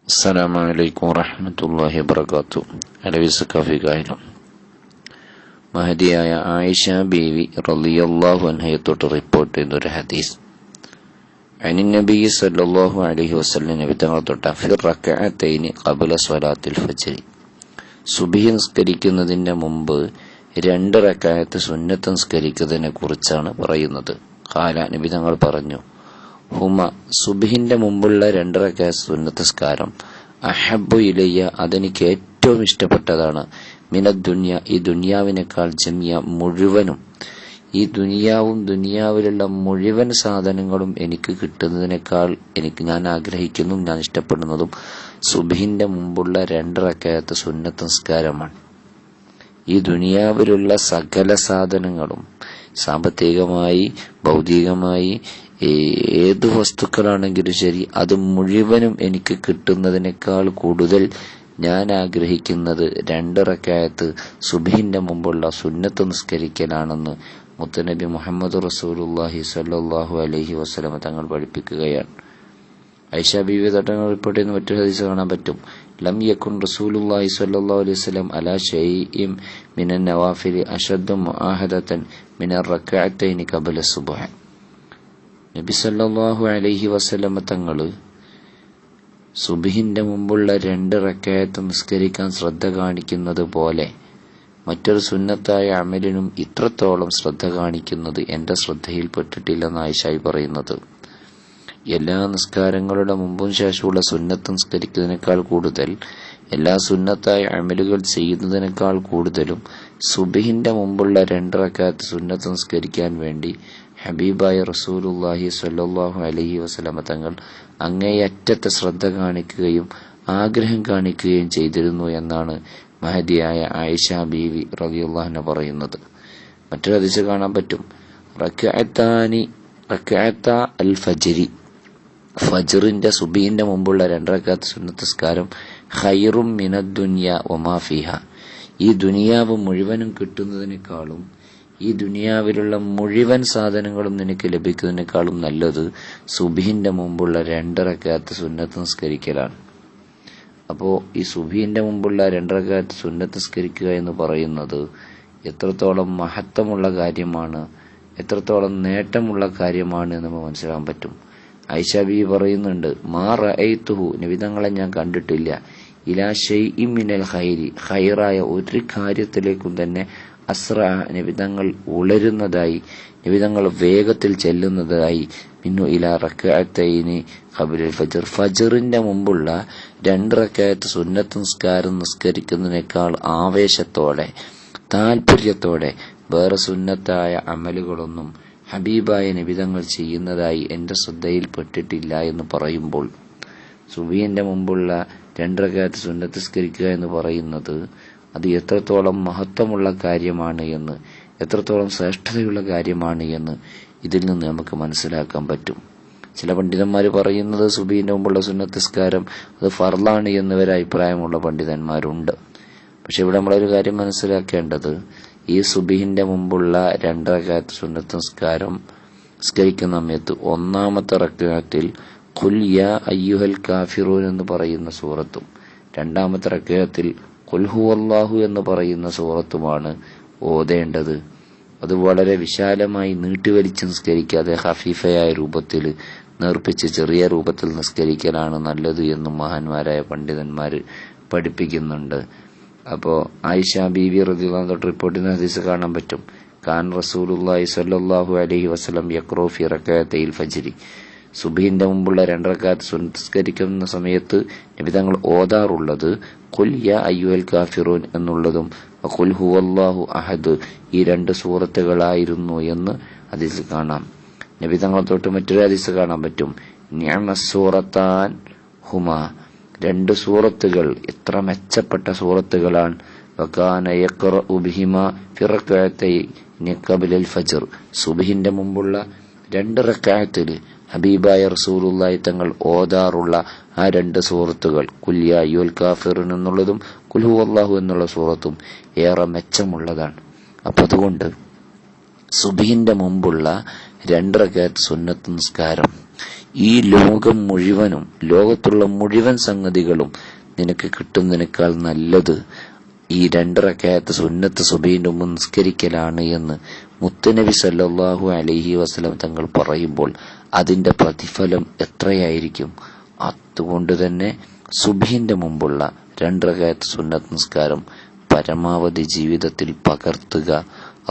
അസ്സലാമു അലൈക്കും വറഹ്മത്തുള്ളാഹി വബറകാതുഹു. അലവിസ് കഫികായാലും മഹദിയായ ആയിഷ ബീവി റളിയല്ലാഹു അൻഹയെ തൊട്ട് റിപ്പോർട്ട് ചെയ്തൊരു ഹദീസ്. അനി നബി സല്ലല്ലാഹു അലൈഹി വസല്ലം നബി തങ്ങൾ തൊട്ട് ഫിർ റക്അത്തൈനി ഖബ്ല സ്വലാത്തിൽ ഫജ്ർ, സുബ്ഹി നിസ്കരിക്കുന്നതിന്റെ മുമ്പ് 2 റക്അത്ത് സുന്നത്ത് നിസ്കരിക്കുന്നതിനെ കുറിച്ചാണ് പറയുന്നത്. ഖാല, നബി തങ്ങൾ പറഞ്ഞു, ഹുമ, സുബ്ഹിന്റെ മുമ്പുള്ള 2 റക്അത്ത് സുന്നത്ത് നിസ്കാരം, അഹബ്ബു ഇലയ്യ, അതെനിക്ക് ഏറ്റവും ഇഷ്ടപ്പെട്ടതാണ്, മിനദ്ദുനിയ, ഈ ദുനിയാവിനേക്കാൾ, ജമിയ, മുഴുവനും, ഈ ദുനിയാവും ദുനിയാവിലുള്ള മുഴുവൻ സാധനങ്ങളും എനിക്ക് കിട്ടുന്നതിനേക്കാൾ ഞാൻ ആഗ്രഹിക്കുന്നതും ഞാൻ ഇഷ്ടപ്പെടുന്നതും സുബ്ഹിന്റെ മുമ്പുള്ള 2 റക്അത്ത് സുന്നത്ത് നിസ്കാരമാണ്. ഈ ദുനിയാവിലുള്ള സകല സാധനങ്ങളും, സാമ്പത്തികമായി ഭൗതികമായി ഏത് വസ്തുക്കളാണെങ്കിലും ശരി, അത് മുഴുവനും എനിക്ക് കിട്ടുന്നതിനേക്കാൾ കൂടുതൽ ഞാൻ ആഗ്രഹിക്കുന്നത് 2 റക്അത്ത് സുബ്ഹിന്റെ മുമ്പുള്ള സുന്നത്ത് നിസ്കരിക്കലാണെന്ന് മുത്തനബി മുഹമ്മദ് റസൂലുള്ളാഹി സ്വല്ലല്ലാഹു അലൈഹി വസല്ലം തങ്ങൾ പഠിപ്പിക്കുകയാണ്. ആയിഷ ബീവി തങ്ങൾ റിപ്പോർട്ട് ചെയ്യുന്ന മറ്റൊരു ഹദീസ് കാണാൻ പറ്റും. ലം യകുൻ റസൂലുള്ളാഹി സ്വല്ലല്ലാഹു അലൈഹി വസല്ലം അലാ ശൈഇൻ മിനൻ നവാഫിൽ അശദ്ദു മുആഹദതൻ മിനർ റക്അത്തൈനി ഖബ്ല സുബ്ഹ്. നബി സല്ലല്ലാഹു അലൈഹി വസല്ലം തങ്ങള് സുബ്ഹിന്റെ മുമ്പുള്ള 2 റക്അത്ത് നിസ്കരിക്കാൻ ശ്രദ്ധ കാണിക്കുന്നത് പോലെ മറ്റൊരു സുന്നത്തായ അമലിനും ഇത്രത്തോളം ശ്രദ്ധ കാണിക്കുന്നത് എന്റെ ശ്രദ്ധയിൽപ്പെട്ടിട്ടില്ലെന്ന് ആയിഷായി പറയുന്നത്. എല്ലാ നിസ്കാരങ്ങളുടെ മുമ്പും ശേഷമുള്ള സുന്നത്ത് നിസ്കരിക്കുന്നതിനേക്കാൾ കൂടുതൽ, എല്ലാ സുന്നത്തായ അമലുകൾ ചെയ്യുന്നതിനേക്കാൾ കൂടുതലും സുബ്ഹിന്റെ മുമ്പുള്ള 2 റക്അത്ത് സുന്നത്ത് നിസ്കരിക്കാൻ വേണ്ടി ഹബീബായ റസൂലുള്ളാഹി സ്വല്ലല്ലാഹു അലൈഹി വസല്ലം തങ്ങൾ അങ്ങേയറ്റത്തെ ശ്രദ്ധ കാണിക്കുകയും ആഗ്രഹം കാണിക്കുകയും ചെയ്തിരുന്നു എന്നാണ് മഹദിയായ ആയിഷ ബീവി റളിയല്ലാഹു അൻഹ പറയുന്നത്. മറ്റൊരു ഹദീസ് കാണാൻ പറ്റും. റക്അത്ത അൽ ഫജ്രി, ഫജ്റിന്റെ സുബ്ഹിന്റെ മുമ്പുള്ള 2 റക്അത്ത് സുന്നത്ത് നിസ്കാരം, ഖൈറും മിനദ് ദുനിയ വമാ ഫീഹ, ഈ ദുനിയാവ് മുഴുവനും കിട്ടുന്നതിനേക്കാളും, ഈ ദുനിയാവിലുള്ള മുഴുവൻ സാധനങ്ങളും നിനക്ക് ലഭിക്കുന്നതിനേക്കാളും നല്ലത് സുബ്ഹിന്റെ മുമ്പുള്ള 2 റക്അത്ത് സുന്നത്ത് നിസ്കരിക്കലാണ്. അപ്പോ ഈ സുബ്ഹിന്റെ മുമ്പുള്ള 2 റക്അത്ത് സുന്നത്ത് നിസ്കരിക്കുക എന്ന് പറയുന്നത് എത്രത്തോളം മഹത്വമുള്ള കാര്യമാണ്, എത്രത്തോളം നേട്ടമുള്ള കാര്യമാണ് എന്ന് നമുക്ക് മനസ്സിലാക്കാൻ പറ്റും. ആയിഷ ബീവി പറയുന്നുണ്ട്, മാ റഅയ്തുഹു, നബി തങ്ങളെ ഞാൻ കണ്ടിട്ടില്ല, ഇലാ ശൈഇൻ മിനൽ ഖൈരി, ഖൈറായ ഒരു കാര്യത്തിലേക്കും തന്നെ അസ്റ, നബിതങ്ങൾ ഉളരുന്നതായി, നബിതങ്ങൾ വേഗത്തിൽ ചെല്ലുന്നതായി, മിന്നു ഇലാ റക്അത്തൈനി ഖബ്ല ഫജ്ർ, ഫജ്റിന്റെ മുമ്പുള്ള 2 റക്അത്ത് സുന്നത്ത് നിസ്കാരം നിസ്കരിക്കുന്നതിനേക്കാൾ ആവേശത്തോടെ, താല്പര്യത്തോടെ വേറെ സുന്നത്തായ അമലുകളൊന്നും ഹബീബായ നബിതങ്ങൾ ചെയ്യുന്നതായി എന്റെ ശ്രദ്ധയിൽപ്പെട്ടിട്ടില്ല എന്ന് പറയുമ്പോൾ, സുബ്ഹിന്റെ മുമ്പുള്ള 2 റക്അത്ത് സുന്നത്ത് നിസ്കരിക്കുക എന്ന് പറയുന്നത് അത് എത്രത്തോളം മഹത്വമുള്ള കാര്യമാണ് എന്ന്, എത്രത്തോളം ശ്രേഷ്ഠതയുള്ള കാര്യമാണ് എന്ന് ഇതിൽ നിന്ന് നമുക്ക് മനസ്സിലാക്കാൻ പറ്റും. ചില പണ്ഡിതന്മാർ പറയുന്നത് സുബ്ഹിന്റെ മുമ്പുള്ള സുന്നത്ത് നിസ്കാരം അത് ഫർളാണ് എന്നൊരു അഭിപ്രായമുള്ള പണ്ഡിതന്മാരുണ്ട്. പക്ഷെ ഇവിടെ നമ്മളൊരു കാര്യം മനസ്സിലാക്കേണ്ടത്, ഈ സുബ്ഹിന്റെ മുമ്പുള്ള 2 റക്അത്ത് സുന്നത്ത് നിസ്കാരം നിസ്കരിക്കുന്ന സമയത്ത് 1-ാമത്തെ റക്അത്തിൽ ഖുൽ യാ അയ്യുഹൽ കാഫിറൂൻ എന്ന് പറയുന്ന സൂറത്തും 2-ാമത്തെ റക്അത്തിൽ ഖുൽ ഹുവല്ലാഹു എന്ന് പറയുന്ന സൂറത്തുമാണ് ഓതേണ്ടത്. അത് വളരെ വിശാലമായി നീട്ടിവലിച്ച് നിസ്കരിക്കാതെ ഖഫീഫയായ രൂപത്തിൽ, നേർപ്പിച്ച് ചെറിയ രൂപത്തിൽ നിസ്കരിക്കലാണ് നല്ലത് എന്നും മഹാന്മാരായ പണ്ഡിതന്മാര് പഠിപ്പിക്കുന്നുണ്ട്. അപ്പോ ആയിഷ ബീവി റളിയല്ലാഹു അൻഹ തൊട്ട് റിപ്പോർട്ട് ചെയ്യുന്ന ഹദീസ് കാണാൻ പറ്റും. കാൻ റസൂലുള്ളാഹി സ്വല്ലല്ലാഹു അലൈഹി വസല്ലം യഖ്റഉ ഫി റക്അത്തൈൽ ഫജ്രി, സുബ്ഹിന്റെ മുമ്പുള്ള 2 റക്അത്ത് സുന്നത്ത് നിസ്കരിക്കുന്ന സമയത്ത് നബി തങ്ങൾ ഓതാറുള്ളത് ഖുൽ യാ അയ്യുഹൽ കാഫിറൂൻ എന്നുള്ളതും ഖുൽ ഹുവല്ലാഹു അഹദ്, ഈ 2 സൂറത്തുകളായിരുന്നു എന്ന് ഹദീസിൽ കാണാം. നബി തങ്ങൾ തൊട്ട് മറ്റൊരു ഹദീസ് കാണാൻ പറ്റും. നിഅമസ് സൂറത്താൻ ഹുമാ, 2 സൂറത്തുകൾ എത്ര മെച്ചപ്പെട്ട സൂറത്തുകളാണ്. വകാന യഖ്റഉ ബിഹിമാ ഫി റക്അത്തൈനി ഖബ്ലൽ ഫജ്ർ, സുബ്ഹിന്റെ മുമ്പുള്ള 2 റക്അത്തിൽ ഹബീബായ റസൂലുള്ളാഹി തങ്ങൾ ഓതാറുള്ള ആ 2 സൂറത്തുകൾ, ഖുൽ യാ അയ്യുഹൽ കാഫിറൂൻ എന്നുള്ളതും ഖുൽ ഹുവല്ലാഹു എന്നുള്ള സൂറത്തും ഏറെ മെച്ചമുള്ളതാണ്. അപ്പൊ അതുകൊണ്ട് സുബ്ഹിന്റെ മുമ്പുള്ള 2 റക്അത്ത് സുന്നത്ത് നിസ്കാരം ഈ ലോകം മുഴുവനും, ലോകത്തുള്ള മുഴുവൻ സംഗതികളും നിനക്ക് കിട്ടുന്നതിനേക്കാൾ നല്ലത് ഈ 2 റക്അത്ത് സുന്നത്ത് സുബഹിന്റെ മുമ്പ് നിസ്കരിക്കലാണ് എന്ന് മുത്തുനബി സല്ലല്ലാഹു അലൈഹി വസല്ലം തങ്ങൾ പറയുമ്പോൾ അതിന്റെ പ്രതിഫലം എത്രയായിരിക്കും? അതുകൊണ്ട് തന്നെ സുബഹിന്റെ മുമ്പുള്ള 2 റക്അത്ത് സുന്നത്ത് നിസ്കാരം പരമാവധി ജീവിതത്തിൽ പകർത്തുക.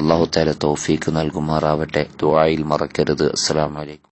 അല്ലാഹു തആല തൗഫീഖ് നൽകുമാറാവട്ടെ. ദുആയിൽ മറക്കരുത്. അസ്സലാമു അലൈക്കും.